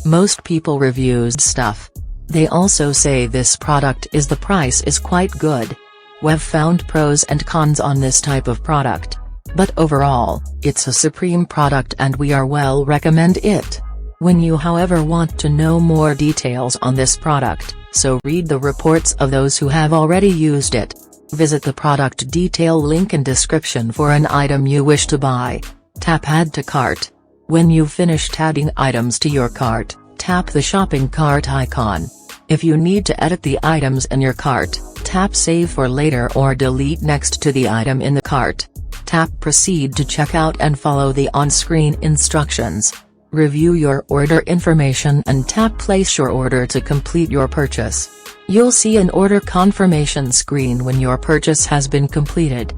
Most people reviews stuff. They also say this product is the price is quite good. We've found pros and cons on this type of product. But overall, it's a supreme product and we are well recommend it. When you however want to know more details on this product, so read the reports of those who have already used it. Visit the product detail link in description for an item you wish to buy. Tap add to cart. When you've finished adding items to your cart, tap the shopping cart icon. If you need to edit the items in your cart, tap save for later or delete next to the item in the cart. Tap proceed to checkout and follow the on-screen instructions. Review your order information and tap place your order to complete your purchase. You'll see an order confirmation screen when your purchase has been completed.